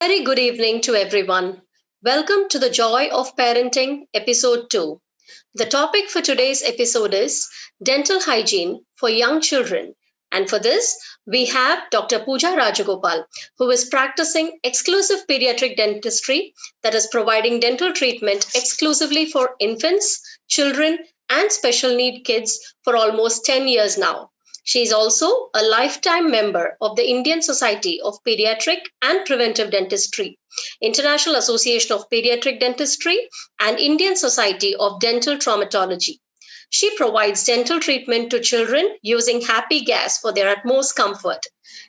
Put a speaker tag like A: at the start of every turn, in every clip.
A: Very good evening to everyone. Welcome to the Joy of Parenting, Episode 2. The topic for today's episode is dental hygiene for young children. And for this, we have Dr. Pooja Rajagopal, who is practicing exclusive pediatric dentistry, that is, providing dental treatment exclusively for infants, children, and special need kids for almost 10 years now. She is also a lifetime member of the Indian Society of Pediatric and Preventive Dentistry, International Association of Pediatric Dentistry, and Indian Society of Dental Traumatology. She provides dental treatment to children using happy gas for their utmost comfort.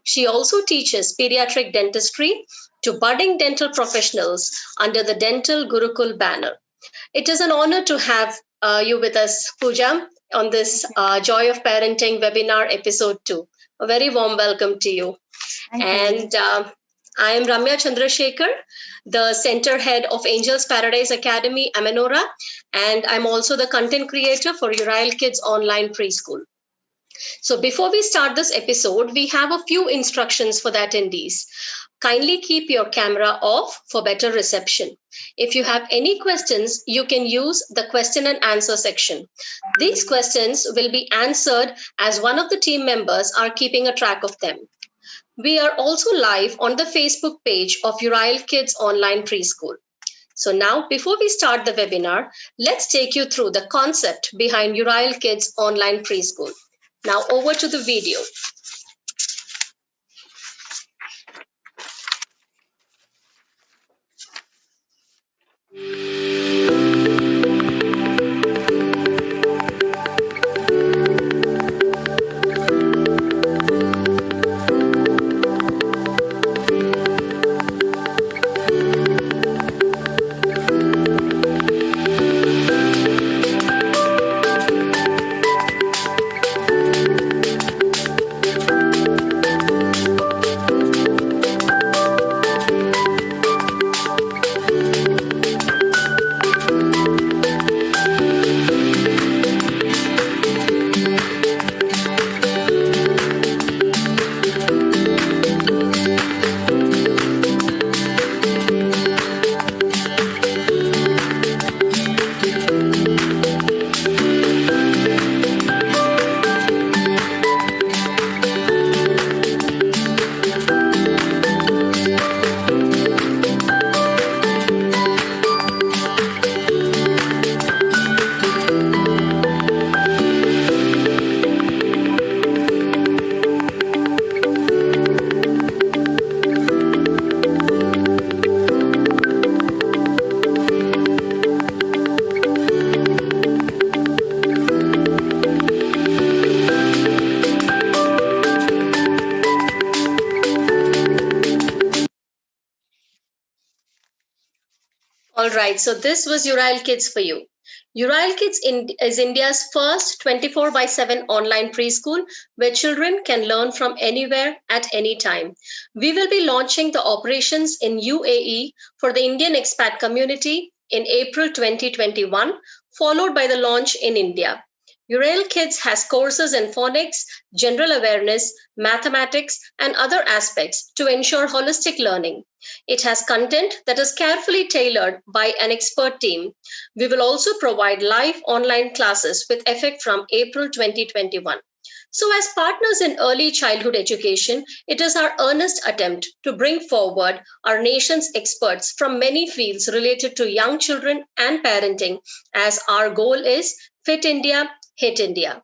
A: She also teaches pediatric dentistry to budding dental professionals under the Dental Gurukul banner. It is an honor to have you with us, Pooja, on this Joy of Parenting webinar, episode 2. A very warm welcome to you.
B: Thank you.
A: And I am Ramya Chandrasekhar, the center head of Angels Paradise Academy, Amanora, and I'm also the content creator for Uriel Kids Online Preschool. So before we start this episode, we have a few instructions for the attendees. Kindly keep your camera off for better reception. If you have any questions, you can use the question and answer section. These questions will be answered as one of the team members are keeping a track of them. We are also live on the Facebook page of Uriel Kids Online Preschool. So now, before we start the webinar, let's take you through the concept behind Uriel Kids Online Preschool. Now over to the video. All right, so this was Uriel Kids for you. Uriel Kids is India's first 24 by 7 online preschool where children can learn from anywhere at any time. We will be launching the operations in UAE for the Indian expat community in April 2021, followed by the launch in India. Uriel Kids has courses in phonics, general awareness, mathematics, and other aspects to ensure holistic learning. It has content that is carefully tailored by an expert team. We will also provide live online classes with effect from April 2021. So, as partners in early childhood education, it is our earnest attempt to bring forward our nation's experts from many fields related to young children and parenting, as our goal is Fit India, Hit India.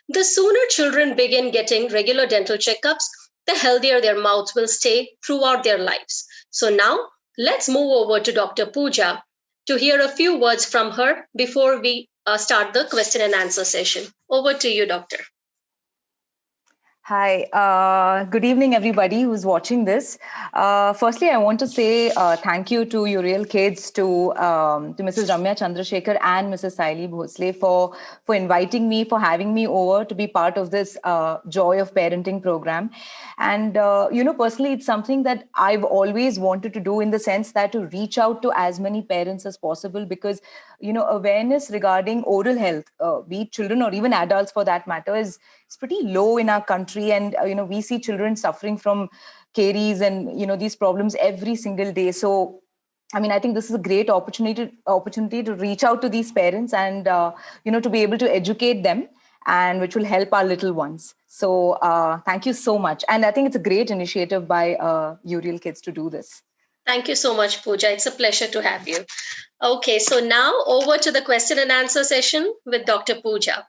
A: The sooner children begin getting regular dental checkups, the healthier their mouths will stay throughout their lives. So now let's move over to Dr. Pooja to hear a few words from her before we start the question and answer session. Over to you, Doctor.
B: Hi, good evening, everybody who's watching this. Firstly, I want to say thank you to Uriel Kids, to Mrs. Ramya Chandrasekhar and Mrs. Saili Bhosle for inviting me, for having me over to be part of this Joy of Parenting program. And, personally, it's something that I've always wanted to do in the sense that to reach out to as many parents as possible because, awareness regarding oral health, be it children or even adults for that matter, is pretty low in our country. And, we see children suffering from caries and, these problems every single day. So, I mean, I think this is a great opportunity to reach out to these parents and, to be able to educate them, and which will help our little ones. So thank you so much. And I think it's a great initiative by Uriel Kids to do this.
A: Thank you so much, Pooja. It's a pleasure to have you. Okay, so now over to the question and answer session with Dr. Pooja.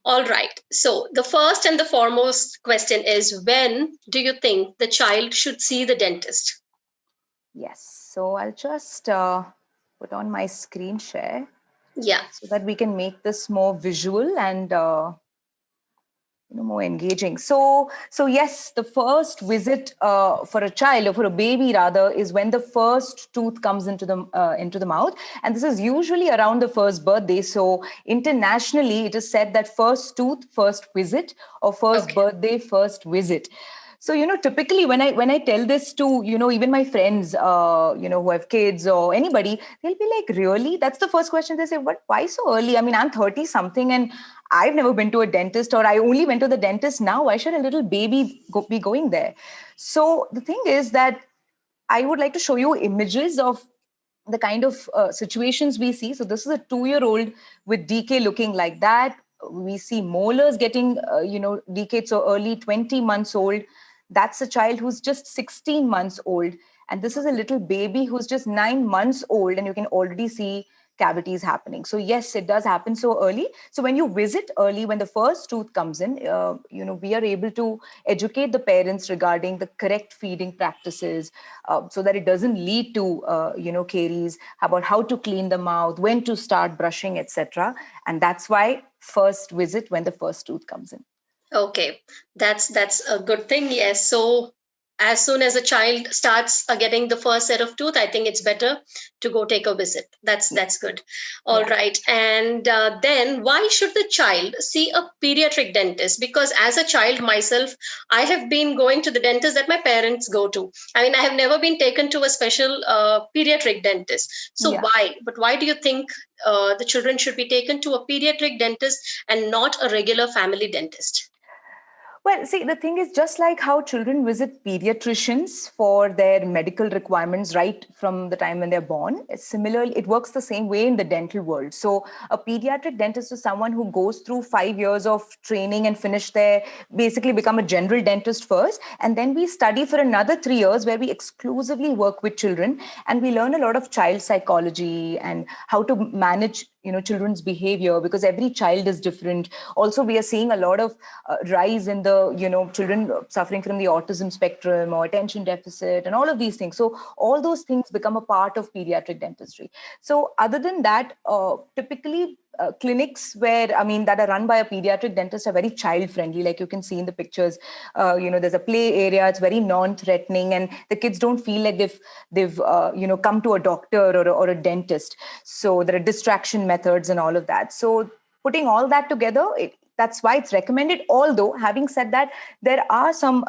A: All right. So the first and the foremost question is, when do you think the child should see the dentist?
B: Yes. So I'll just put on my screen share.
A: Yeah.
B: So that we can make this more visual and more engaging. So yes, the first visit for a child, or for a baby rather, is when the first tooth comes into the mouth, and this is usually around the first birthday. So internationally, it is said that first tooth, first visit, or first birthday, first visit. So, typically when I tell this to, even my friends, who have kids or anybody, they'll be like, really? That's the first question they say. But why so early? I mean, I'm 30 something and I've never been to a dentist, or I only went to the dentist now. Why should a little baby be going there? So the thing is that I would like to show you images of the kind of situations we see. So this is a 2-year-old with decay looking like that. We see molars getting, decayed so early, 20 months old. That's a child who's just 16 months old. And this is a little baby who's just 9 months old, and you can already see cavities happening. So yes, it does happen so early. So when you visit early, when the first tooth comes in, we are able to educate the parents regarding the correct feeding practices, so that it doesn't lead to, caries, about how to clean the mouth, when to start brushing, etc. And that's why first visit when the first tooth comes in.
A: Okay, that's a good thing. Yes. So as soon as a child starts getting the first set of tooth, I think it's better to go take a visit. That's good. All right. And then why should the child see a pediatric dentist? Because as a child myself, I have been going to the dentist that my parents go to. I mean, I have never been taken to a special pediatric dentist. So why? But why do you think the children should be taken to a pediatric dentist and not a regular family dentist?
B: Well, see, the thing is, just like how children visit pediatricians for their medical requirements right from the time when they're born, similarly, it works the same way in the dental world. So a pediatric dentist is someone who goes through 5 years of training and finish their, basically become a general dentist first. And then we study for another 3 years where we exclusively work with children, and we learn a lot of child psychology and how to manage children's behavior, because every child is different. Also, we are seeing a lot of rise in the children suffering from the autism spectrum or attention deficit and all of these things. So all those things become a part of pediatric dentistry. So other than that, typically clinics that are run by a pediatric dentist are very child friendly. Like you can see in the pictures, there's a play area. It's very non-threatening, and the kids don't feel like they've come to a doctor or a dentist. So there are distraction methods and all of that. So putting all that together, that's why it's recommended. Although, having said that, there are some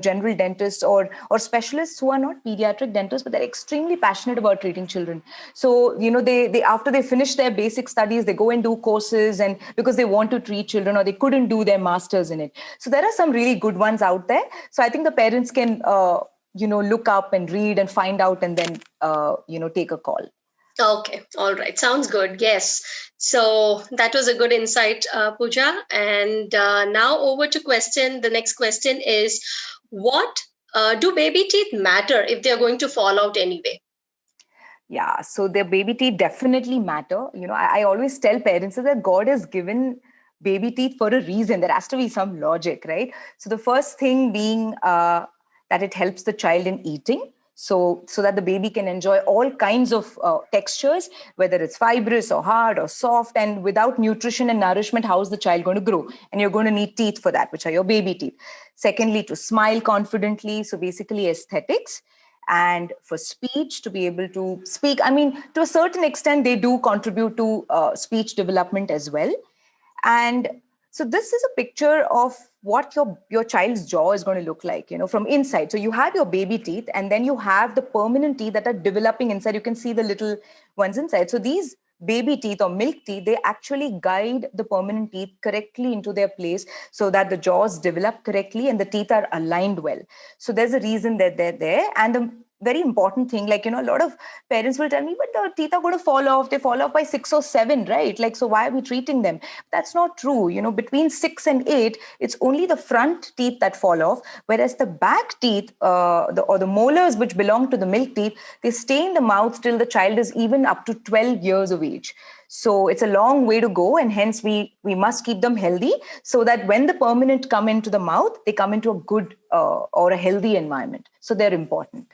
B: general dentists or specialists who are not pediatric dentists, but they're extremely passionate about treating children. So they after they finish their basic studies, they go and do courses, and because they want to treat children, or they couldn't do their masters in it. So there are some really good ones out there. So I think the parents can look up and read and find out, and then take a call.
A: Okay, all right. Sounds good. Yes. So that was a good insight, Pooja. And now over to question. The next question is, what do baby teeth matter if they are going to fall out anyway?
B: Yeah, so their baby teeth definitely matter. I always tell parents that God has given baby teeth for a reason. There has to be some logic, right? So the first thing being that it helps the child in eating. So that the baby can enjoy all kinds of textures, whether it's fibrous or hard or soft. And without nutrition and nourishment, how is the child going to grow? And you're going to need teeth for that, which are your baby teeth. Secondly, to smile confidently. So basically aesthetics. And for speech, to be able to speak. I mean, to a certain extent, they do contribute to speech development as well. And so this is a picture of what your child's jaw is going to look like, from inside. So you have your baby teeth, and then you have the permanent teeth that are developing inside. You can see the little ones inside. So these baby teeth or milk teeth, they actually guide the permanent teeth correctly into their place so that the jaws develop correctly and the teeth are aligned well. So there's a reason that they're there. And the very important thing, like, a lot of parents will tell me, but the teeth are going to fall off. They fall off by 6 or 7, right? Like, so why are we treating them? That's not true. Between 6 and 8, it's only the front teeth that fall off, whereas the back teeth, or the molars which belong to the milk teeth, they stay in the mouth till the child is even up to 12 years of age. So it's a long way to go, and hence we must keep them healthy so that when the permanent come into the mouth, they come into a good or a healthy environment. So they're important.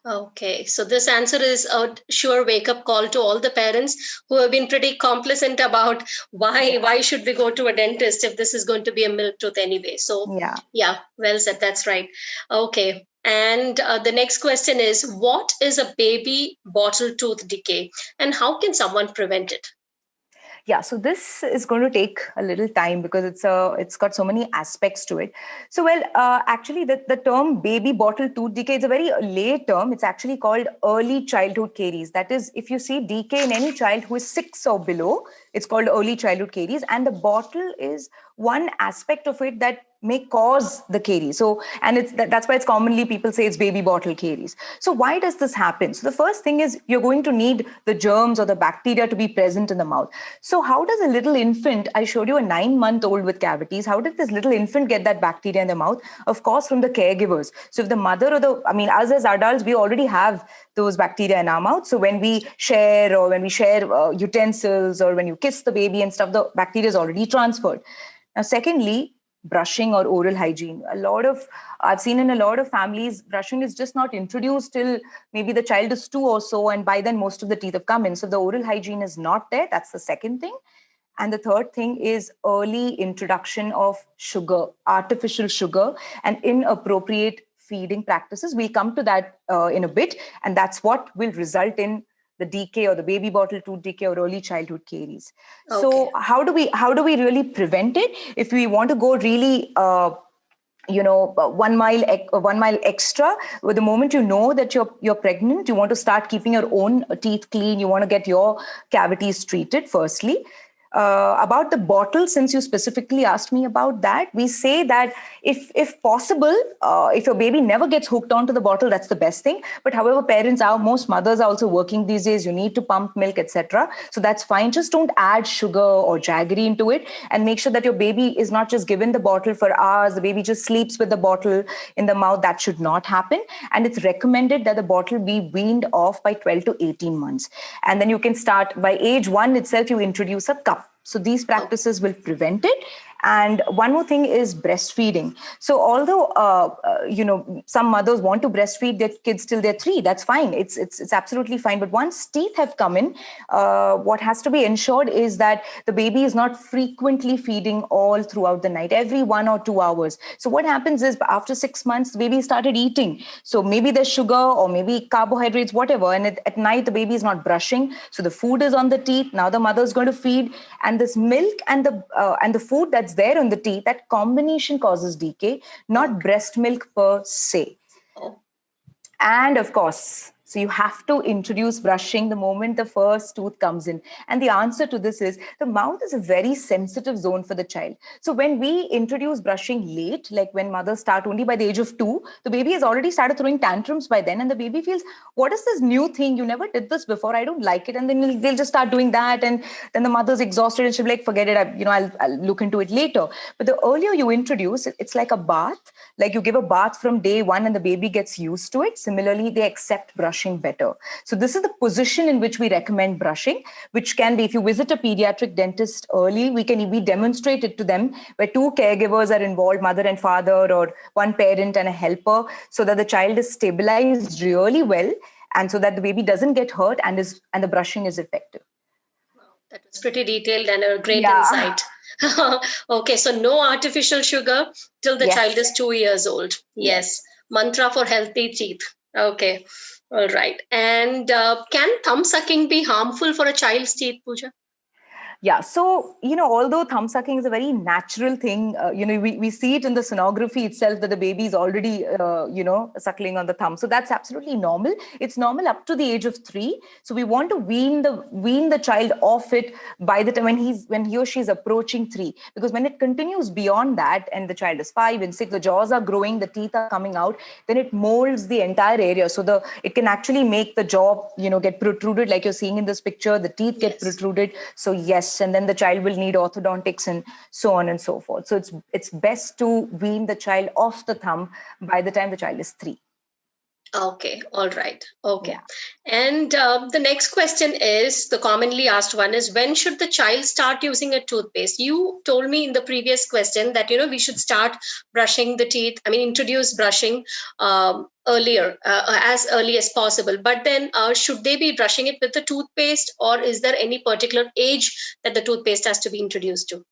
A: Okay, so this answer is a sure wake-up call to all the parents who have been pretty complacent about why should we go to a dentist if this is going to be a milk tooth anyway. So yeah, well said. That's right. Okay, and the next question is, what is a baby bottle tooth decay, and how can someone prevent it?
B: Yeah, so this is going to take a little time because it's got so many aspects to it. So, well, actually, the term baby bottle tooth decay is a very late term. It's actually called early childhood caries. That is, if you see decay in any child who is 6 or below, it's called early childhood caries. And the bottle is one aspect of it that may cause the caries. So, and that's why it's commonly people say it's baby bottle caries. So why does this happen? So the first thing is you're going to need the germs or the bacteria to be present in the mouth. So how does a little infant, I showed you a 9-month-old with cavities, how did this little infant get that bacteria in the mouth? Of course, from the caregivers. So if the mother or us as adults, we already have those bacteria in our mouth. So when we share utensils, or when you kiss the baby and stuff, the bacteria is already transferred. Now, secondly, brushing or oral hygiene. I've seen in a lot of families, brushing is just not introduced till maybe the child is 2 or so, and by then most of the teeth have come in. So the oral hygiene is not there. That's the second thing. And the third thing is early introduction of sugar, artificial sugar, and inappropriate feeding practices. We'll come to that in a bit, and that's what will result in the decay or the baby bottle tooth decay or early childhood caries. Okay. So how do we really prevent it? If we want to go really 1 mile extra, with the moment you know that you're pregnant, you want to start keeping your own teeth clean, you want to get your cavities treated firstly. About the bottle, since you specifically asked me about that, we say that if possible, if your baby never gets hooked onto the bottle, that's the best thing. But however, most mothers are also working these days. You need to pump milk, etc. So that's fine. Just don't add sugar or jaggery into it, and make sure that your baby is not just given the bottle for hours. The baby just sleeps with the bottle in the mouth. That should not happen. And it's recommended that the bottle be weaned off by 12 to 18 months. And then you can start by age 1 itself, you introduce a cup. So these practices will prevent it. And one more thing is breastfeeding. So although, some mothers want to breastfeed their kids till they're 3, that's fine. It's absolutely fine. But once teeth have come in, what has to be ensured is that the baby is not frequently feeding all throughout the night, every 1 or 2 hours. So what happens is after 6 months, the baby started eating. So maybe there's sugar or maybe carbohydrates, whatever. And at night, the baby is not brushing. So the food is on the teeth. Now the mother is going to feed. And this milk and the food that's there on the teeth, that combination causes decay, not breast milk per se. And of course, so you have to introduce brushing the moment the first tooth comes in. And the answer to this is the mouth is a very sensitive zone for the child. So when we introduce brushing late, like when mothers start only by the age of 2, the baby has already started throwing tantrums by then. And the baby feels, what is this new thing? You never did this before. I don't like it. And then they'll just start doing that. And then the mother's exhausted and she'll be like, forget it. I'll look into it later. But the earlier you introduce, it's like a bath. Like you give a bath from day 1 and the baby gets used to it. Similarly, they accept brushing better. So this is the position in which we recommend brushing, which can be, if you visit a pediatric dentist early, we demonstrate it to them where 2 caregivers are involved, mother and father, or 1 parent and a helper, so that the child is stabilized really well, and so that the baby doesn't get hurt and the brushing is effective.
A: That was pretty detailed and a great insight. Okay, so no artificial sugar till the child is 2 years old. Yes. Mantra for healthy teeth. Okay. All right. And can thumb sucking be harmful for a child's teeth, Pooja?
B: Yeah. So, although thumb sucking is a very natural thing, we see it in the sonography itself that the baby is already, suckling on the thumb. So that's absolutely normal. It's normal up to the age of 3. So we want to wean the child off it by the time when he or she is approaching 3. Because when it continues beyond that and the child is 5 and 6, the jaws are growing, the teeth are coming out, then it molds the entire area. So it can actually make the jaw, get protruded like you're seeing in this picture. The teeth get
A: Yes.
B: protruded. So yes, and then the child will need orthodontics and so on and so forth. So it's best to wean the child off the thumb by the time the child is 3.
A: Okay, all right. Okay.
B: Yeah.
A: And the next question is the commonly asked one is, when should the child start using a toothpaste? You told me in the previous question that, we should start brushing the teeth. I mean, introduce brushing earlier, as early as possible. But then should they be brushing it with the toothpaste, or is there any particular age that the toothpaste has to be introduced to?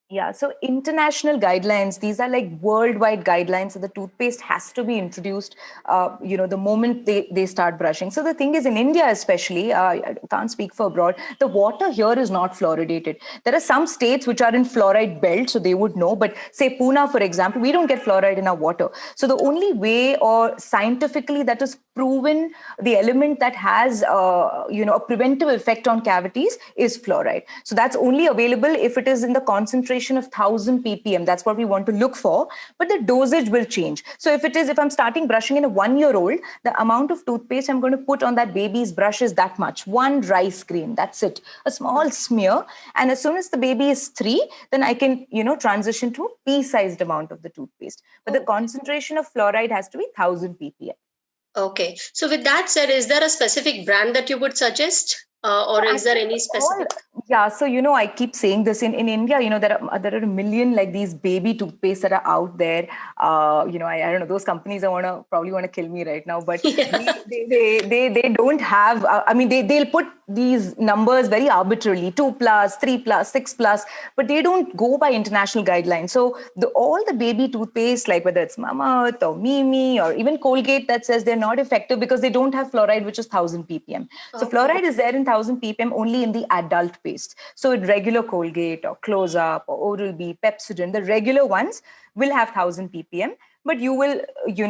B: Yeah, so international guidelines, these are like worldwide guidelines. So the toothpaste has to be introduced, the moment they start brushing. So the thing is, in India especially, I can't speak for abroad, the water here is not fluoridated. There are some states which are in fluoride belt, so they would know. But say Pune, for example, we don't get fluoride in our water. So the only way, or scientifically that is proven, the element that has, a preventive effect on cavities is fluoride. So that's only available if it is in the concentration of 1000 ppm. That's what we want to look for, but the dosage will change. So if I'm starting brushing in a 1-year-old, the amount of toothpaste I'm going to put on that baby's brush is that much, 1 rice grain, that's it, a small smear. And as soon as the baby is 3, then I can transition to a pea-sized amount of the toothpaste, but the concentration of fluoride has to be 1000 ppm.
A: Okay. So with that said, is there a specific brand that you would suggest?
B: So
A: Or is there
B: actually,
A: any specific?
B: yeah. So I keep saying this in India. There are a million like these baby toothpaste that are out there. I don't know, those companies. Probably want to kill me right now, but
A: Yeah.
B: they don't have. I mean, they'll put these numbers very arbitrarily, 2+, 3+, 6+, but they don't go by international guidelines. So all the baby toothpaste, like whether it's Mamaearth or Mimi or even Colgate, that says they're not effective because they don't have fluoride, which is 1000 ppm. So
A: Okay.
B: fluoride is there in 1000 ppm only in the adult paste. So in regular Colgate or Close Up or Oral-B, Pepsodent, the regular ones will have 1000 ppm, but you will,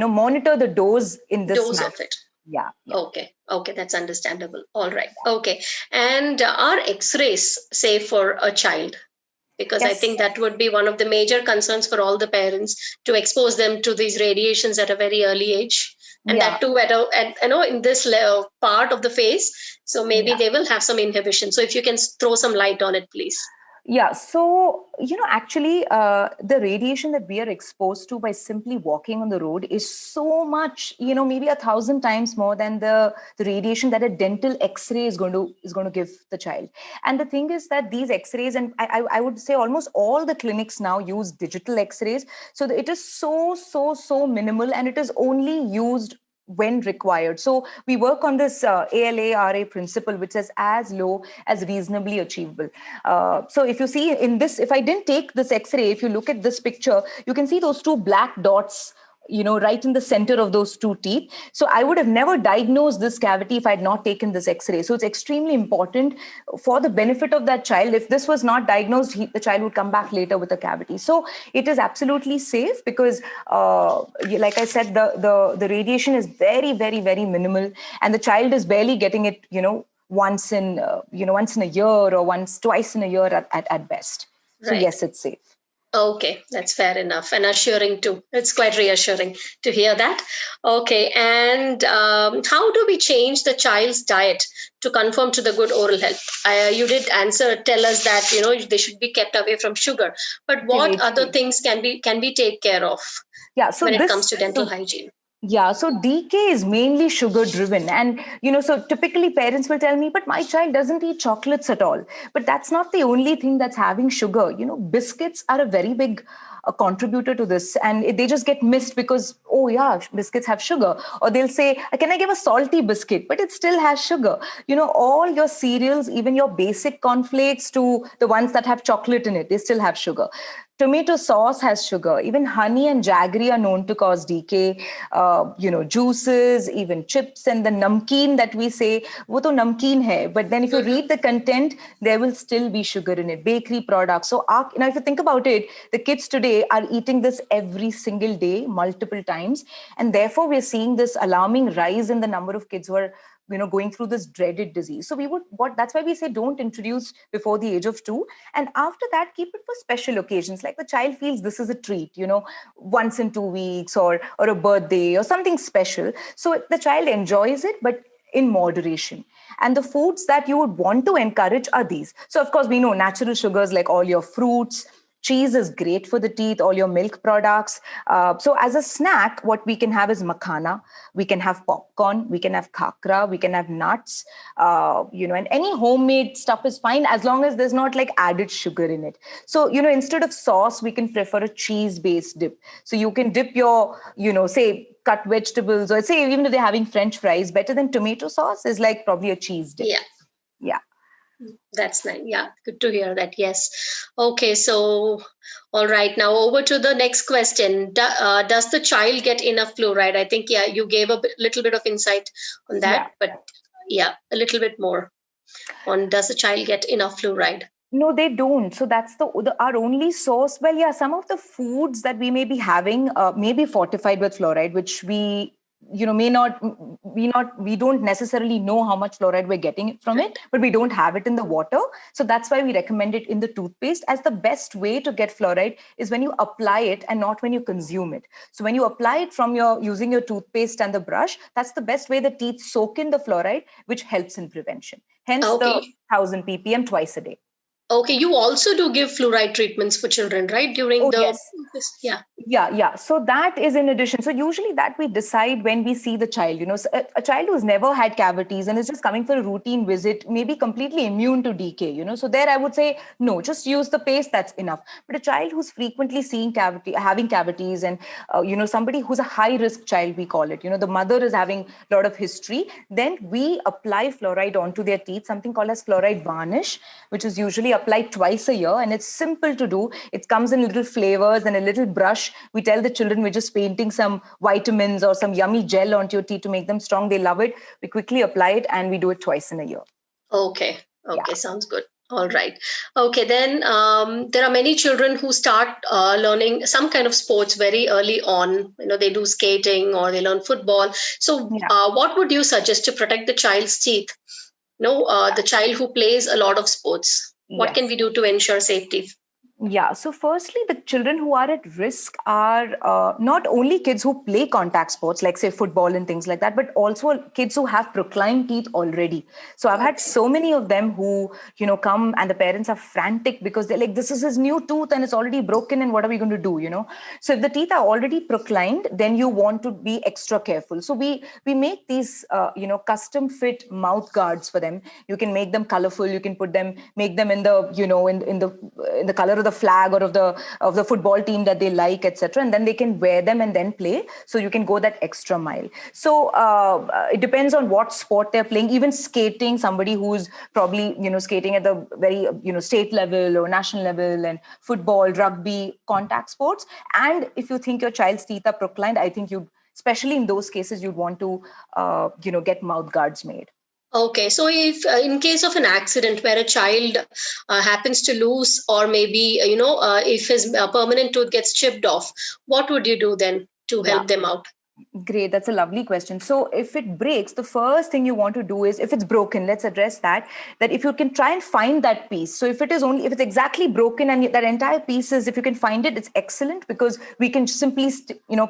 B: monitor the dose in this
A: Dose
B: manner.
A: of it.
B: Yeah, yeah.
A: Okay. Okay. That's understandable. All right. Okay. And are X-rays safe for a child? Because I
B: Yes.
A: think that would be one of the major concerns for all the parents, to expose them to these radiations at a very early age. And
B: Yeah.
A: that too in this part of the face. So maybe
B: Yeah.
A: they will have some inhibition. So if you can throw some light on it, please.
B: Yeah. So, actually, the radiation that we are exposed to by simply walking on the road is so much, maybe 1,000 times more than the radiation that a dental X-ray is going to give the child. And the thing is that these X-rays, and I would say almost all the clinics now use digital X-rays. So it is so minimal, and it is only used when required. So we work on this ALA-RA principle, which is as low as reasonably achievable. So if you see in this, if I didn't take this X-ray, if you look at this picture, you can see those 2 black dots, right in the center of those 2 teeth. So I would have never diagnosed this cavity if I had not taken this X-ray. So it's extremely important for the benefit of that child. If this was not diagnosed, the child would come back later with a cavity. So it is absolutely safe because, like I said, the radiation is very, very, very minimal, and the child is barely getting it, once in a year or twice in a year at best. So
A: Right.
B: yes, it's safe.
A: Okay, that's fair enough and assuring too. It's quite reassuring to hear that. Okay, and how do we change the child's diet to conform to the good oral health? You did tell us that they should be kept away from sugar, but what
B: Teenage
A: other
B: kids.
A: things can we take care of
B: Yeah.
A: when it comes to dental hygiene?
B: Yeah, so DK is mainly sugar driven. And, so typically parents will tell me, but my child doesn't eat chocolates at all. But that's not the only thing that's having sugar. Biscuits are a very big a contributor to this, and they just get missed because, oh yeah, biscuits have sugar. Or they'll say, can I give a salty biscuit? But it still has sugar. All your cereals, even your basic cornflakes to the ones that have chocolate in it, they still have sugar. Tomato sauce has sugar. Even honey and jaggery are known to cause decay. Juices, even chips, and the namkeen that we say, wo to namkeen hai. But then if you read the content, there will still be sugar in it. Bakery products. So if you think about it, the kids today are eating this every single day, multiple times. And therefore, we're seeing this alarming rise in the number of kids who are going through this dreaded disease. So that's why we say don't introduce before the age of 2. And after that, keep it for special occasions. Like the child feels this is a treat, once in 2 weeks or a birthday or something special. So the child enjoys it, but in moderation. And the foods that you would want to encourage are these. So of course, we know natural sugars like all your fruits. Cheese is great for the teeth, all your milk products. So as a snack, what we can have is makhana. We can have popcorn. We can have khakra. We can have nuts. And any homemade stuff is fine as long as there's not like added sugar in it. So, instead of sauce, we can prefer a cheese-based dip. So you can dip your, say, cut vegetables, or say even if they're having French fries, better than tomato sauce is like probably a cheese dip. Yeah.
A: That's nice. Yeah, good to hear that. Yes. Okay, so all right. Now over to the next question. Does the child get enough fluoride? I think, you gave a little bit of insight on that, but a little bit more on does the child get enough fluoride?
B: No, they don't. So that's our only source. Well, some of the foods that we may be having may be fortified with fluoride, which we we don't necessarily know how much fluoride we're getting from it, but we don't have it in the water. So that's why we recommend it in the toothpaste, as the best way to get fluoride is when you apply it and not when you consume it. So when you apply it from using your toothpaste and the brush, that's the best way the teeth soak in the fluoride, which helps in prevention. Hence the 1000 ppm twice a day.
A: Okay, you also do give fluoride treatments for children, right? During
B: Yeah. So that is in addition. So usually that we decide when we see the child, so a child who's never had cavities and is just coming for a routine visit, may be completely immune to decay, So there I would say, no, just use the paste, that's enough. But a child who's frequently having cavities and, somebody who's a high risk child, we call it, the mother is having a lot of history, then we apply fluoride onto their teeth, something called as fluoride varnish, which is usually applied twice a year. And it's simple to do. It comes in little flavors and a little brush. We tell the children we're just painting some vitamins or some yummy gel onto your teeth to make them strong. They love it. We quickly apply it and we do it twice in a year.
A: Okay. Sounds good. All right. Okay, then there are many children who start learning some kind of sports very early on. They do skating or they learn football. So what would you suggest to protect the child's teeth? The child who plays a lot of sports. What can we do to ensure safety?
B: Yeah. So firstly, the children who are at risk are not only kids who play contact sports, like say football and things like that, but also kids who have proclined teeth already. So I've had so many of them who, come and the parents are frantic because they're like, this is his new tooth and it's already broken and what are we going to do, So if the teeth are already proclined, then you want to be extra careful. So we make these, custom fit mouth guards for them. You can make them colorful. You can make them in the, in the color of the flag or of the football team that they like, etc., and then they can wear them and then play. So you can go that extra mile. So it depends on what sport they're playing. Even skating, somebody who's probably skating at the very state level or national level, and football, rugby, contact sports. And if you think your child's teeth are proclined, I think especially in those cases, you'd want to get mouth guards made.
A: Okay, so if in case of an accident where a child happens to lose, or maybe, if his permanent tooth gets chipped off, what would you do then to help them out?
B: Great. That's a lovely question. So if it breaks, the first thing you want to do is, if it's broken, let's address that if you can try and find that piece. So if it's exactly broken and that entire piece if you can find it, it's excellent, because we can simply,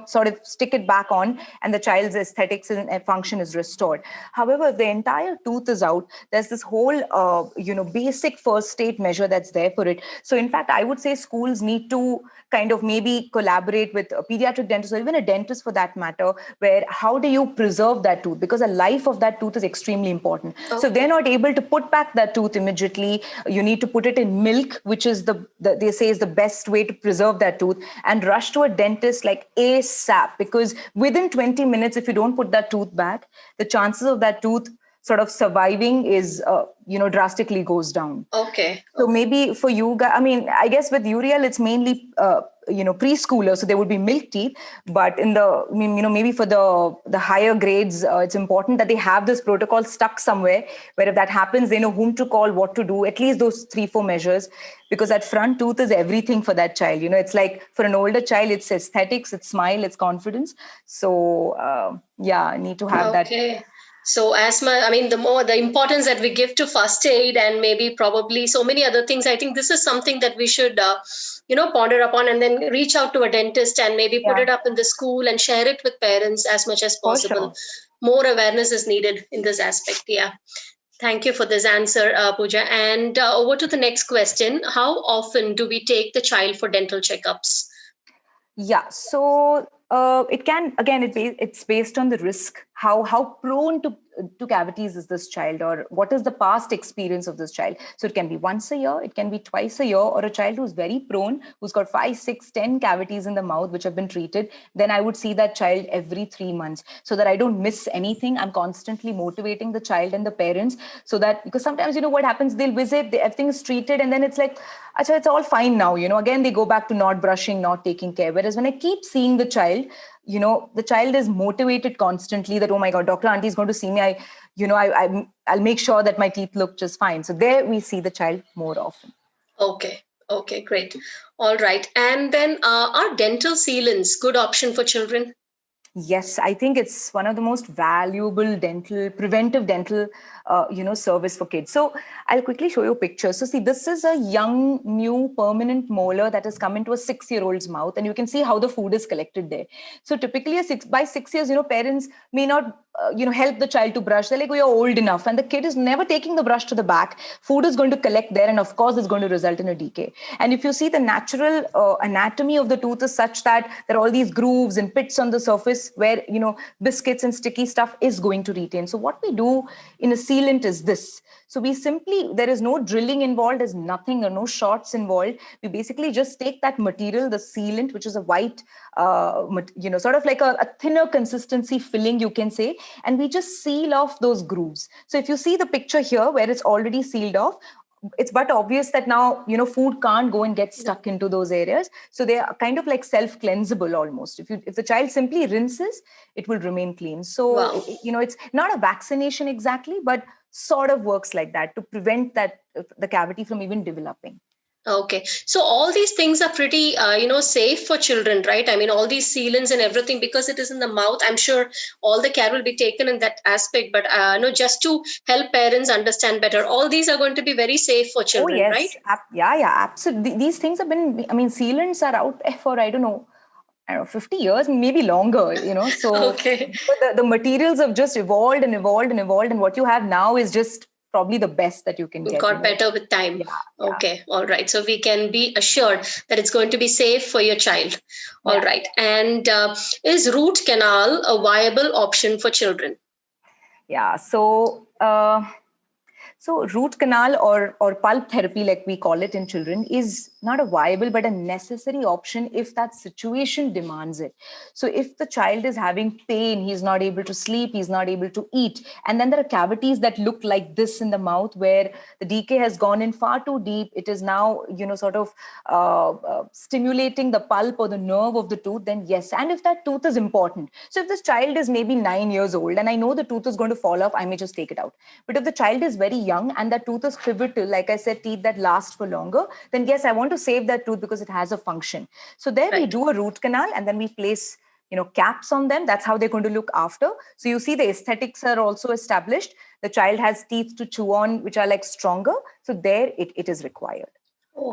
B: sort of stick it back on and the child's aesthetics and function is restored. However, if the entire tooth is out, there's this whole, basic first aid measure that's there for it. So in fact, I would say schools need to kind of maybe collaborate with a pediatric dentist or even a dentist for that matter, where how do you preserve that tooth? Because the life of that tooth is extremely important. So if they're not able to put back that tooth immediately, you need to put it in milk, which is they say is the best way to preserve that tooth, and rush to a dentist like ASAP, because within 20 minutes, if you don't put that tooth back, the chances of that tooth sort of surviving is drastically goes down.
A: Okay.
B: So maybe for you guys, I mean, I guess with Uriel, it's mainly preschoolers, so there would be milk teeth. But maybe for the higher grades, it's important that they have this protocol stuck somewhere, where if that happens, they know whom to call, what to do. At least those 3-4 measures, because that front tooth is everything for that child. It's like for an older child, it's aesthetics, it's smile, it's confidence. So I need to have that.
A: Okay. So the importance that we give to first aid, and maybe probably so many other things, I think this is something that we should, ponder upon, and then reach out to a dentist and maybe put it up in the school and share it with parents as much as possible.
B: Sure.
A: More awareness is needed in this aspect. Yeah. Thank you for this answer, Pooja. And over to the next question. How often do we take the child for dental checkups?
B: Yeah, so it's based on the risk. How prone to cavities is this child, or what is the past experience of this child? So it can be once a year, it can be twice a year, or a child who's very prone, who's got 5, 6, 10 cavities in the mouth which have been treated. Then I would see that child every 3 months, so that I don't miss anything. I'm constantly motivating the child and the parents, so that, because sometimes what happens, they'll visit, everything is treated, and then it's like, Acha, it's all fine now. Again they go back to not brushing, not taking care. Whereas when I keep seeing the child, the child is motivated constantly that, oh my God, Dr. Auntie is going to see me. I'll make sure that my teeth look just fine. So there we see the child more often.
A: Okay, great. All right. And then are dental sealants good option for children?
B: Yes, I think it's one of the most valuable preventive dental, service for kids. So I'll quickly show you a picture. So see, this is a young, new permanent molar that has come into a 6-year-old's mouth, and you can see how the food is collected there. So typically by 6 years, parents may not, help the child to brush. They're like, oh, you're old enough. And the kid is never taking the brush to the back. Food is going to collect there. And of course, it's going to result in a decay. And if you see, the natural anatomy of the tooth is such that there are all these grooves and pits on the surface where, biscuits and sticky stuff is going to retain. So what we do in a sealant is this. So there is no drilling involved, there's nothing, or no shots involved. We basically just take that material, the sealant, which is a white, sort of like a thinner consistency filling, you can say, and we just seal off those grooves. So if you see the picture here where it's already sealed off, it's but obvious that now, food can't go and get stuck into those areas. So they are kind of like self-cleansable almost. If the child simply rinses, it will remain clean. So,
A: wow.
B: It's not a vaccination exactly, but sort of works like that to prevent the cavity from even developing.
A: Okay. So all these things are pretty, safe for children, right? I mean, all these sealants and everything, because it is in the mouth, I'm sure all the care will be taken in that aspect. But just to help parents understand better, all these are going to be very safe for children, right?
B: Yeah, absolutely. These things have been, sealants are out for, I don't know, 50 years, maybe longer, So
A: okay.
B: the materials have just evolved and evolved and evolved. And what you have now is just probably the best that you can get.
A: Got better with time.
B: Yeah.
A: Okay. All right. So we can be assured that it's going to be safe for your child. All right. And is root canal a viable option for children?
B: Yeah. So root canal or pulp therapy, like we call it in children, is not a viable but a necessary option if that situation demands it. So if the child is having pain, he's not able to sleep, he's not able to eat, and then there are cavities that look like this in the mouth where the decay has gone in far too deep, it is now, sort of stimulating the pulp or the nerve of the tooth, then yes. And if that tooth is important, so if this child is maybe 9 years old and I know the tooth is going to fall off, I may just take it out. But if the child is very young and that tooth is pivotal, like I said, teeth that last for longer, then yes, I want to save that tooth because it has a function. So there we do a root canal and then we place, caps on them. That's how they're going to look after. So you see the aesthetics are also established. The child has teeth to chew on, which are like stronger. So there it is required.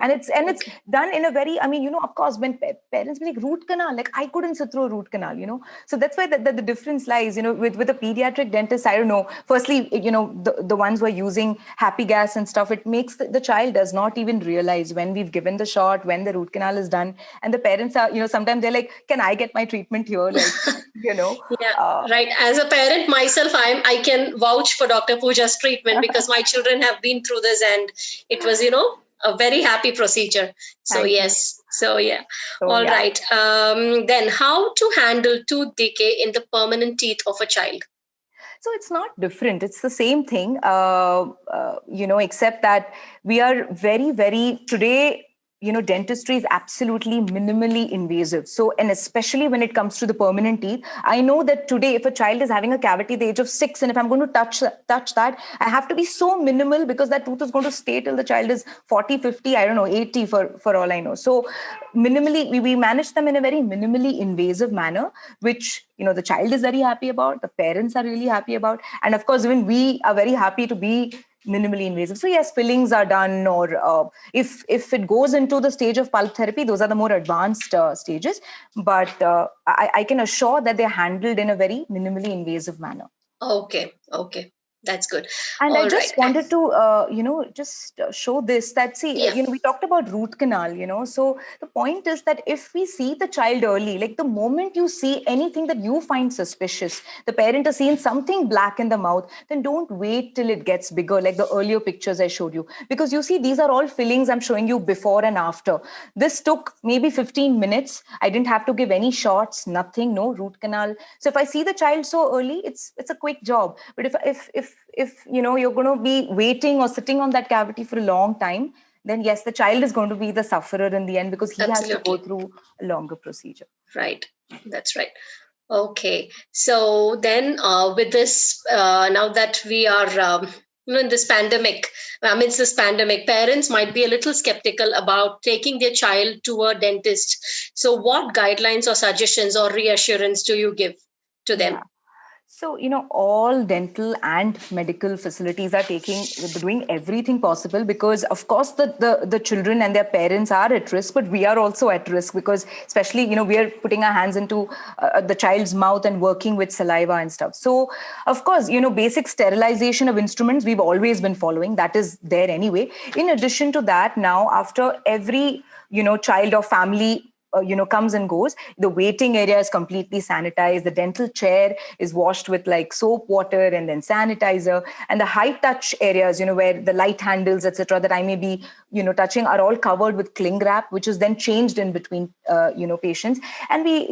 B: And it's
A: Okay.
B: done in a very, I mean, of course, when parents be like root canal, like I couldn't sit through a root canal, so that's why the difference lies, with a pediatric dentist. I don't know, firstly, the ones who are using happy gas and stuff, it makes the child does not even realize when we've given the shot, when the root canal is done. And the parents are, sometimes they're like, can I get my treatment here, like,
A: Yeah,
B: uh,
A: right. As a parent myself, I can vouch for Dr. Pooja's treatment because my children have been through this, and it was, a very happy procedure. So
B: thank you.
A: yes. So yeah.
B: So
A: All
B: yeah.
A: right. Then how to handle tooth decay in the permanent teeth of a child?
B: So it's not different. It's the same thing, except that we are very, very today. Dentistry is absolutely minimally invasive. So, and especially when it comes to the permanent teeth, I know that today, if a child is having a cavity at the age of 6, and if I'm going to touch that, I have to be so minimal because that tooth is going to stay till the child is 40, 50, I don't know, 80 for all I know. So, minimally, we manage them in a very minimally invasive manner, which the child is very happy about, the parents are really happy about, and of course even we are very happy to be minimally invasive. So yes, fillings are done, or if it goes into the stage of pulp therapy, those are the more advanced stages, but I can assure that they're handled in a very minimally invasive manner.
A: Okay. Okay. That's good.
B: And I
A: All right.
B: just wanted to, just show this that, see,
A: Yeah.
B: we talked about root canal, so the point is that if we see the child early, like the moment you see anything that you find suspicious, the parent has seen something black in the mouth, then don't wait till it gets bigger, like the earlier pictures I showed you. Because you see, these are all fillings I'm showing you before and after. This took maybe 15 minutes. I didn't have to give any shots, nothing, no root canal. So if I see the child so early, it's a quick job. But if you're going to be waiting or sitting on that cavity for a long time, then yes, the child is going to be the sufferer in the end because he has to go
A: Absolutely.
B: through a longer procedure.
A: Right. That's right. Okay. So then, with this, now that we are, in this pandemic, amidst this pandemic, parents might be a little skeptical about taking their child to a dentist. So, what guidelines or suggestions or reassurance do you give to
B: Yeah.
A: them?
B: So, all dental and medical facilities are doing everything possible because, of course, the children and their parents are at risk, but we are also at risk because, especially, we are putting our hands into the child's mouth and working with saliva and stuff. So, of course, basic sterilization of instruments, we've always been following. That is there anyway. In addition to that, now, after every, child or family comes and goes, the waiting area is completely sanitized, the dental chair is washed with like soap water and then sanitizer, and the high touch areas, where the light handles, etc., that I may be touching, are all covered with cling wrap, which is then changed in between patients. And we,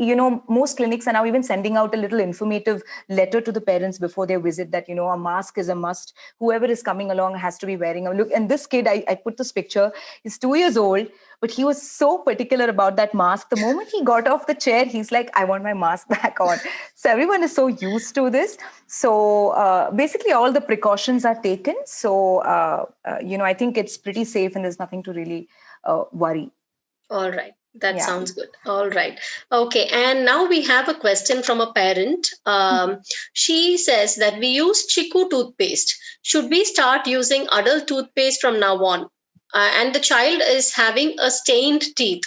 B: most clinics are now even sending out a little informative letter to the parents before their visit that a mask is a must, whoever is coming along has to be wearing a look. And this kid, I put this picture, he's 2 years old, but he was so particular about that mask. The moment he got off the chair, he's like, I want my mask back on. So everyone is so used to this. So basically, all the precautions are taken. So, I think it's pretty safe and there's nothing to really worry.
A: All right. That
B: Yeah.
A: sounds good. All right. Okay. And now we have a question from a parent. She says that we use Chiku toothpaste. Should we start using adult toothpaste from now on? And the child is having a stained teeth,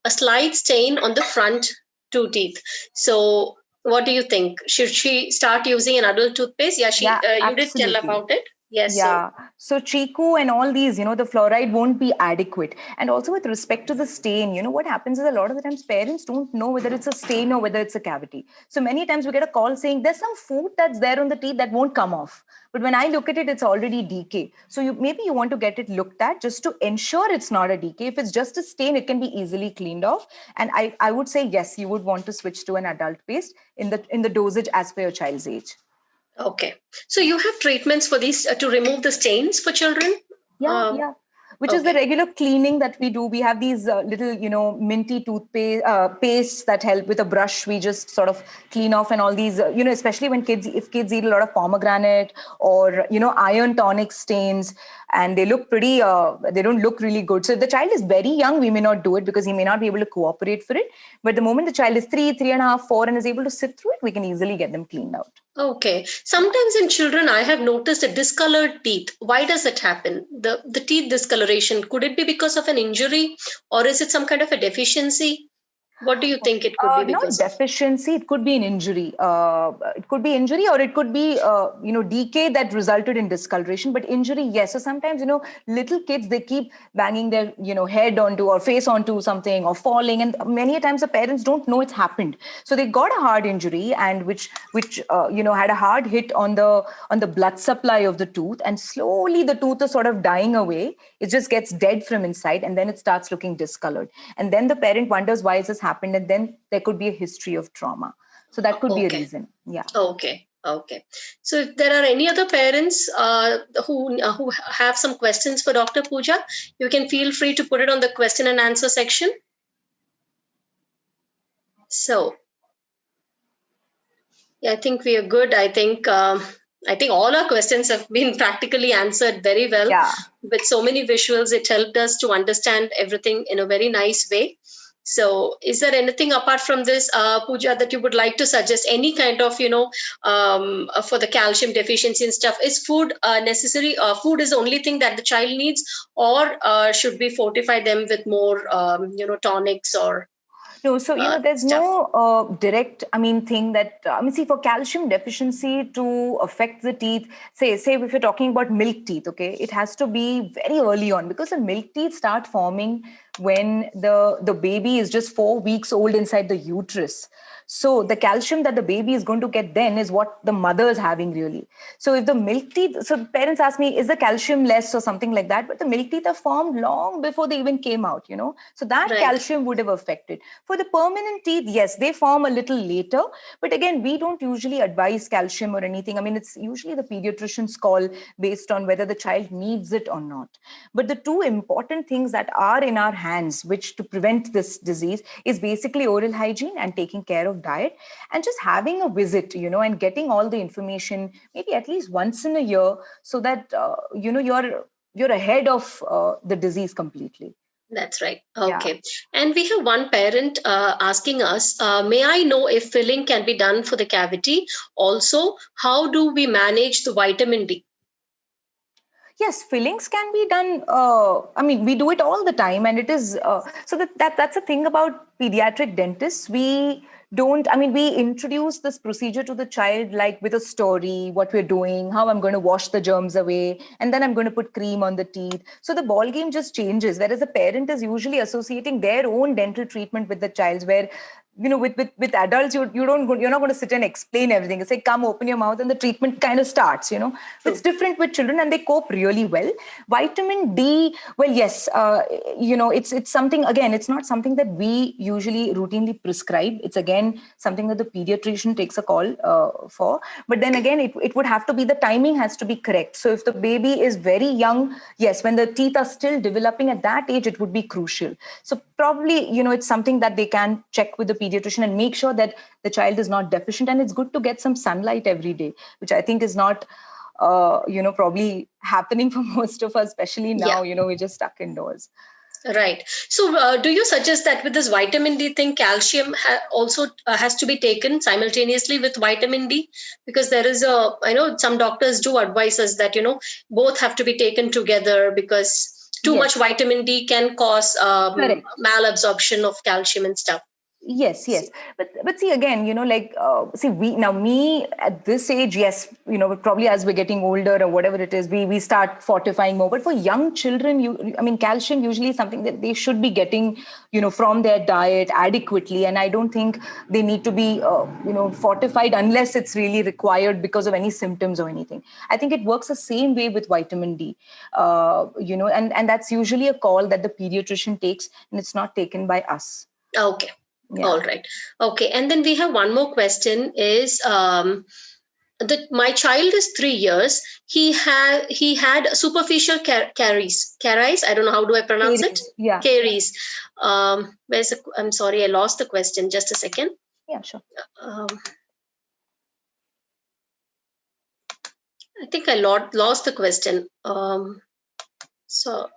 A: a slight stain on the front two teeth. So, what do you think? Should she start using an adult toothpaste? Yeah,
B: Yeah,
A: you did tell
B: absolutely.
A: about it. Yes. So,
B: Yeah. So Chiku and all these, the fluoride won't be adequate. And also with respect to the stain, what happens is a lot of the times parents don't know whether it's a stain or whether it's a cavity. So many times we get a call saying there's some food that's there on the teeth that won't come off. But when I look at it, it's already decay. So maybe you want to get it looked at just to ensure it's not a decay. If it's just a stain, it can be easily cleaned off. And I would say, yes, you would want to switch to an adult paste in the dosage as per your child's age.
A: okay. So you have treatments for these to remove the stains for children?
B: Yeah,
A: Uh,
B: yeah. Which is the
A: okay.
B: regular cleaning that we do. We have these little, minty toothpaste pastes that help with a brush. We just sort of clean off and all these, especially when if kids eat a lot of pomegranate or, iron tonic stains, and they look pretty, they don't look really good. So if the child is very young, we may not do it because he may not be able to cooperate for it. But the moment the child is 3, 3.5, 4 and is able to sit through it, we can easily get them cleaned out.
A: Okay. Sometimes in children, I have noticed a discolored teeth. Why does it happen? The teeth discoloration, could it be because of an injury, or is it some kind of a deficiency? What do you think it could be
B: Not
A: because of?
B: deficiency. It could be an injury. It could be injury, or it could be decay that resulted in discoloration. But injury, yes. So sometimes little kids, they keep banging their head onto or face onto something or falling, and many a times the parents don't know it's happened. So they got a hard injury, and which had a hard hit on the blood supply of the tooth, and slowly the tooth is sort of dying away. It just gets dead from inside, and then it starts looking discolored, and then the parent wonders why has this happened, and then there could be a history of trauma. So that could be a
A: Okay.
B: reason. Yeah.
A: Okay. Okay. So if there are any other parents who have some questions for Dr. Pooja, you can feel free to put it on the question and answer section. So yeah, I think we are good. I think all our questions have been practically answered very well.
B: Yeah.
A: With so many visuals, it helped us to understand everything in a very nice way. So, is there anything apart from this, Pooja, that you would like to suggest? Any kind of, for the calcium deficiency and stuff? Is food necessary? Food is the only thing that the child needs, or should we fortify them with more, tonics or
B: No, so there's
A: stuff?
B: no direct, thing that see, for calcium deficiency to affect the teeth. Say if you're talking about milk teeth, okay, it has to be very early on, because the milk teeth start forming when the baby is just 4 weeks old inside the uterus. So the calcium that the baby is going to get then is what the mother is having, really. So if the milk teeth, so parents ask me, is the calcium less or something like that? But the milk teeth are formed long before they even came out, So that
A: Right.
B: calcium would have affected. For the permanent teeth, yes, they form a little later. But again, we don't usually advise calcium or anything. It's usually the pediatrician's call based on whether the child needs it or not. But the two important things that are in our hands, which to prevent this disease, is basically oral hygiene and taking care of diet, and just having a visit, and getting all the information maybe at least once in a year, so that you're ahead of the disease completely.
A: That's right.
B: Yeah.
A: Okay. And we have one parent asking us, may I know if filling can be done for the cavity? Also, how do we manage the vitamin D?
B: Yes, fillings can be done. We do it all the time, and it is so that's the thing about pediatric dentists. We don't. We introduce this procedure to the child like with a story, what we're doing, how I'm going to wash the germs away, and then I'm going to put cream on the teeth. So the ball game just changes. Whereas the parent is usually associating their own dental treatment with the child's, where with adults, you're not going to sit and explain everything. It's like, come open your mouth and the treatment kind of starts. It's
A: True.
B: different with children, and they cope really well. Vitamin D, well, yes, it's something, again, it's not something that we usually routinely prescribe. It's again something that the pediatrician takes a call for. But then again, it would have to be, the timing has to be correct. So if the baby is very young, yes, when the teeth are still developing at that age, it would be crucial. So probably, it's something that they can check with the pediatrician and make sure that the child is not deficient. And it's good to get some sunlight every day, which I think is not probably happening for most of us, especially
A: Yeah.
B: now, we're just stuck indoors.
A: Right. So, do you suggest that with this vitamin D thing, calcium also has to be taken simultaneously with vitamin D? Because I know some doctors do advise us that, both have to be taken together, because too much
B: Yes,
A: vitamin D can cause
B: correct.
A: malabsorption of calcium and stuff.
B: Yes, but see, again, like see, we now, me at this age, yes, probably as we're getting older or whatever it is, we start fortifying more. But for young children, calcium usually is something that they should be getting, from their diet adequately, and I don't think they need to be fortified unless it's really required because of any symptoms or anything. I think it works the same way with vitamin D, and that's usually a call that the pediatrician takes, and it's not taken by us.
A: Okay.
B: Yeah.
A: All right. Okay. And then we have one more question is, that my child is 3 years. He had superficial caries. I don't know how do I pronounce it.
B: Aries. Yeah.
A: Caries. I'm sorry, I lost the question. Just a second.
B: Yeah, sure.
A: Um, I think I lost the question. So,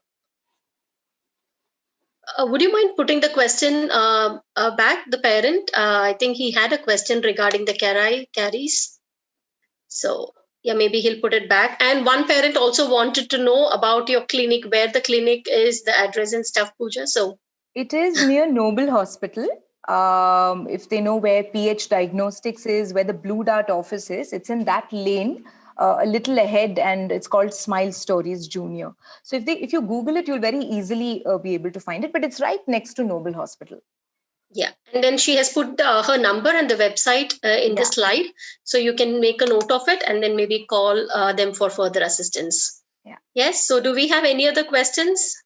A: would you mind putting the question back? The parent. I think he had a question regarding the caries. So yeah, maybe he'll put it back. And one parent also wanted to know about your clinic, where the clinic is, the address and stuff, Pooja. So
B: It is near Noble Hospital. If they know where PH Diagnostics is, where the Blue Dart office is, it's in that lane, a little ahead, and it's called Smile Stories Junior. So if you Google it, you'll very easily be able to find it. But it's right next to Noble Hospital.
A: yeah, and then she has put her number and the website in the
B: Yeah.
A: slide, so you can make a note of it and then maybe call them for further assistance.
B: Yeah.
A: Yes. So, do we have any other questions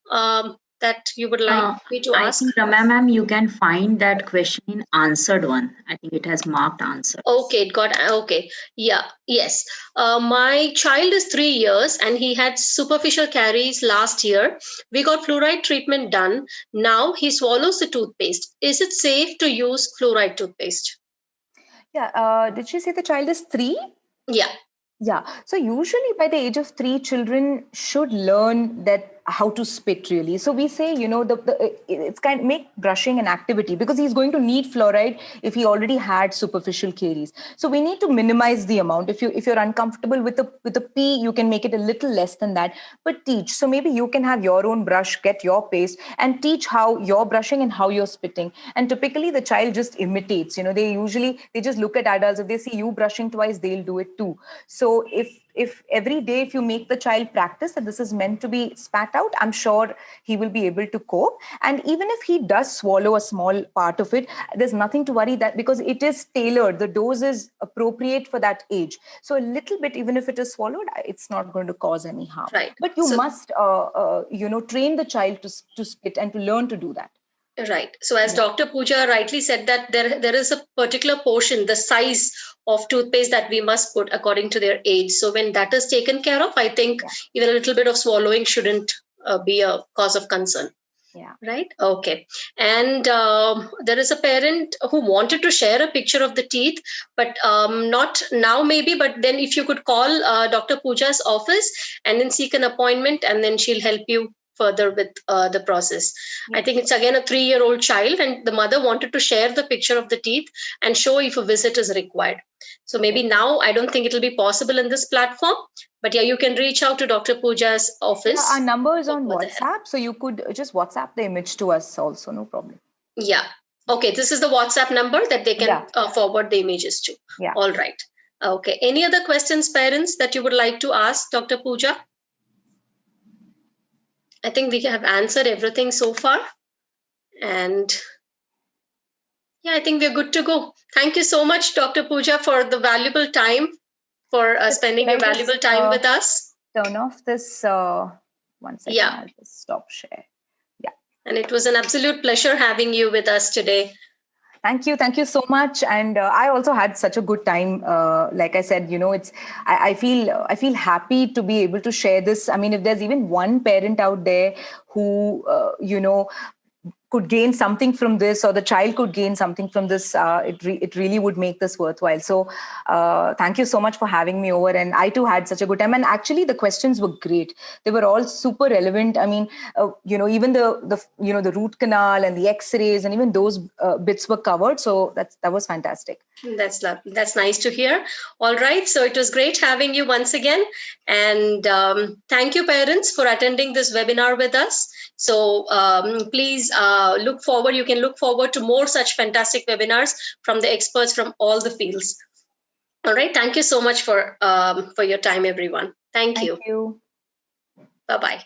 A: that you would like me to
C: I
A: ask?
C: think, Ramya ma'am, you can find that question in answered one. I think it has marked answer.
A: Okay, it got okay. Yeah, yes. My child is 3 years and he had superficial caries last year. We got fluoride treatment done. Now he swallows the toothpaste. Is it safe to use fluoride toothpaste?
B: Yeah. Did she say the child is 3?
A: Yeah.
B: Yeah. So usually by the age of 3, children should learn that how to spit really. So we say, it's kind of make brushing an activity because he's going to need fluoride if he already had superficial caries. So we need to minimize the amount. If you're uncomfortable with the pee, you can make it a little less than that, but teach. So maybe you can have your own brush, get your paste, and teach how you're brushing and how you're spitting. And typically the child just imitates. They just look at adults. If they see you brushing twice, they'll do it too. So if every day, if you make the child practice that this is meant to be spat out, I'm sure he will be able to cope. And even if he does swallow a small part of it, there's nothing to worry that because it is tailored, the dose is appropriate for that age. So a little bit, even if it is swallowed, it's not going to cause any harm.
A: Right.
B: But you must, train the child to spit and to learn to do that.
A: Right. So as Dr. Pooja rightly said that there is a particular portion, the size of toothpaste that we must put according to their age. So when that is taken care of, I think even a little bit of swallowing shouldn't be a cause of concern.
B: Yeah.
A: Right. Okay. And there is a parent who wanted to share a picture of the teeth, but not now maybe, but then if you could call Dr. Pooja's office and then seek an appointment and then she'll help you further with the process. I think it's again a 3-year-old child and the mother wanted to share the picture of the teeth and show if a visit is required. So maybe now I don't think it'll be possible in this platform, but yeah, you can reach out to Dr. Pooja's office.
B: Yeah, our number is on WhatsApp, so you could just WhatsApp the image to us also, no problem.
A: Yeah. Okay, this is the WhatsApp number that they can forward the images to.
B: Yeah.
A: All right. Okay. Any other questions, parents, that you would like to ask Dr. Pooja? I think we have answered everything so far. And yeah, I think we're good to go. Thank you so much, Dr. Pooja, for the valuable time, for spending your valuable time with us.
B: Turn off this 1 second.
A: Yeah.
B: I'll just stop share. Yeah.
A: And it was an absolute pleasure having you with us today.
B: Thank you so much. And I also had such a good time. Like I said, I feel happy to be able to share this. I mean, if there's even one parent out there who could gain something from this, or the child could gain something from this, it really would make this worthwhile. So thank you so much for having me over. And I too had such a good time. And actually the questions were great. They were all super relevant. I mean, even the root canal and the x-rays and even those bits were covered. So that was fantastic.
A: That's lovely. That's nice to hear. All right. So it was great having you once again. And thank you, parents, for attending this webinar with us. So please look forward. You can look forward to more such fantastic webinars from the experts from all the fields. All right. Thank you so much for your time, everyone. Thank you.
B: Thank you.
A: Bye-bye.